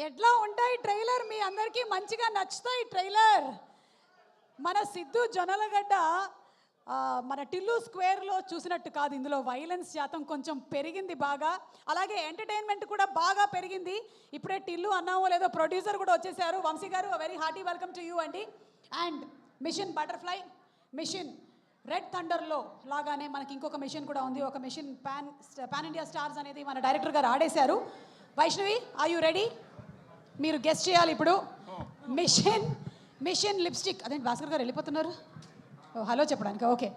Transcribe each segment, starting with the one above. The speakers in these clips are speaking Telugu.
ఎట్లా ఉంటాయి ట్రైలర్? మీ అందరికీ మంచిగా నచ్చుతాయి ట్రైలర్. మన సిద్ధు జొన్నలగడ్డ మన టిల్లు స్క్వేర్లో చూసినట్టు కాదు, ఇందులో వైలెన్స్ శాతం కొంచెం పెరిగింది బాగా, అలాగే ఎంటర్టైన్మెంట్ కూడా బాగా పెరిగింది. ఇప్పుడే టిల్లు అన్నామో లేదో ప్రొడ్యూసర్ కూడా వచ్చేసారు. వంశీ గారు, very hearty welcome to you అండి. And mission butterfly, mission red థండర్లో లాగానే మనకి ఇంకొక మిషన్ కూడా ఉంది. ఒక మిషన్ పాన్ ఇండియా స్టార్స్ అనేది మన డైరెక్టర్ గారు ఆడేశారు. Vaishnavi, are you ready? మీరు గెస్ట్ చేయాలి ఇప్పుడు. Mission lipstick. అదే భాస్కర్ గారు వెళ్ళిపోతున్నారు హలో చెప్పడానికి. Okay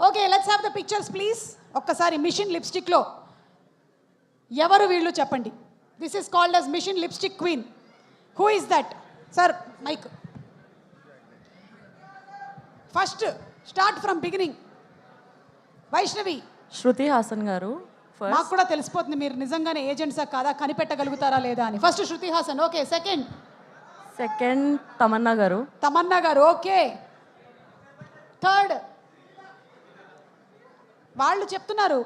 okay, let's have the pictures please. ఒక్కసారి మిషన్ లిప్స్టిక్లో ఎవరు వీళ్ళు చెప్పండి. This is called as mission lipstick queen. Who is that? Sir mike. First start from beginning. Vaishnavi. Shruti Haasan గారు. మాకు కూడా తెలిసిపోతుంది మీరు నిజంగానే ఏజెంట్సా కాదా, కనిపెట్టగలుగుతారా లేదా అని. First Shruti Haasan, okay. Second Tamannaah గారు. ఓకే. థర్డ్ వాళ్ళు చెప్తున్నారు,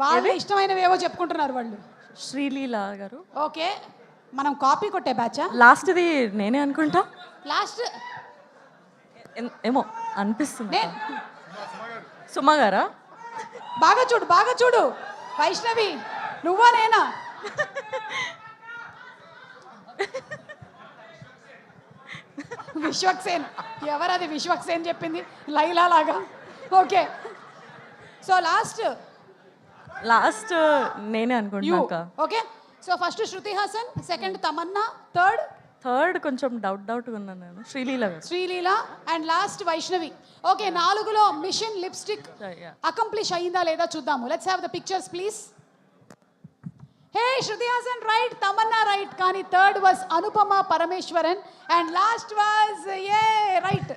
వాళ్ళ ఇష్టమైనవి ఏవో చెప్పుకుంటున్నారు వాళ్ళు. శ్రీలీల గారు. ఓకే, మనం కాపీ కొట్టే బ్యాచా? లాస్ట్ది నేనే అనుకుంటా. లాస్ట్ ఏమో అనిపిస్తుంది. సుమా గారా? బాగా చూడు వైష్ణవి, నువ్వా నేనా? విశ్వక్సేన్. ఎవరది విశ్వక్సేన్ చెప్పింది? లైలా లాగా. ఓకే, సో లాస్ట్ నేనే అనుకుంటా. Okay, so first Shruti Haasan, second Tamannaah, third కొంచెం డౌట్ ఉన్నాను నేను, Sreeleela and last Vaishnavi. Okay, 4లో మిషన్ లిప్స్టిక్ అకంప్లిష్ అయ్యిందా లేదా చూద్దాము. Let's have the pictures please. Hey, Shruti Haasan right, Tamannaah right, కానీ third was Anupama Parameswaran and last was right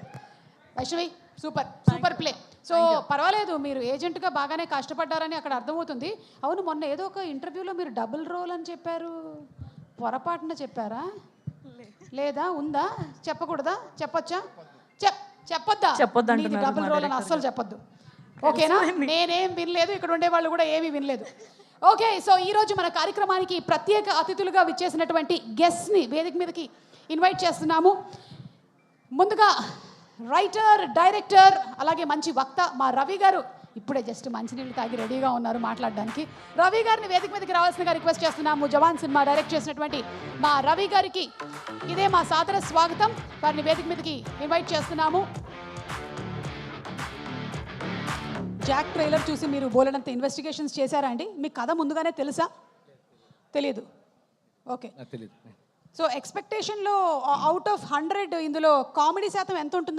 Vaishnavi. Super play. So పర్వాలేదు, మీరు ఏజెంట్గా బాగానే కష్టపడ్డారని అక్కడ అర్థమవుతుంది. అవును, మొన్న ఏదో ఒక ఇంటర్వ్యూలో మీరు డబుల్ రోల్ అని చెప్పారు, పొరపాటున చెప్పారా లేదా ఉందా? చెప్పకూడదా? చెప్పొచ్చా? చెప్పొద్దా? డబుల్ రోల్ అని అస్సలు చెప్పొద్దు, ఓకేనా? నేనేం వినలేదు, ఇక్కడ ఉండే వాళ్ళు కూడా ఏమీ వినలేదు. ఓకే, సో ఈరోజు మన కార్యక్రమానికి ప్రత్యేక అతిథులుగా విచ్చేసినటువంటి గెస్ట్ని వేదిక మీదకి ఇన్వైట్ చేస్తున్నాము. ముందుగా రైటర్, డైరెక్టర్, అలాగే మంచి వక్త మా రవి గారు. ఇప్పుడే జస్ట్ మంచినీళ్ళు తాగి రెడీగా ఉన్నారు మాట్లాడడానికి. రవి గారిని వేదిక మీదకి రావాల్సిందిగా రిక్వెస్ట్ చేస్తున్నాము. జవాన్ సినిమా డైరెక్ట్ చేసినటువంటి మా రవి గారికి ఇదే మా సాదర స్వాగతం. వారిని వేదిక మీదకి ఇన్వైట్ చేస్తున్నాము. జాక్ ట్రైలర్ చూసి మీరు బోలెడంత ఇన్వెస్టిగేషన్స్ చేశారా అండి? మీకు కథ ముందుగానే తెలుసా? తెలియదు. ఓకే, సో ఎక్స్పెక్టేషన్లో అవుట్ ఆఫ్ 100 ఇందులో కామెడీ శాతం ఎంత ఉంటుందని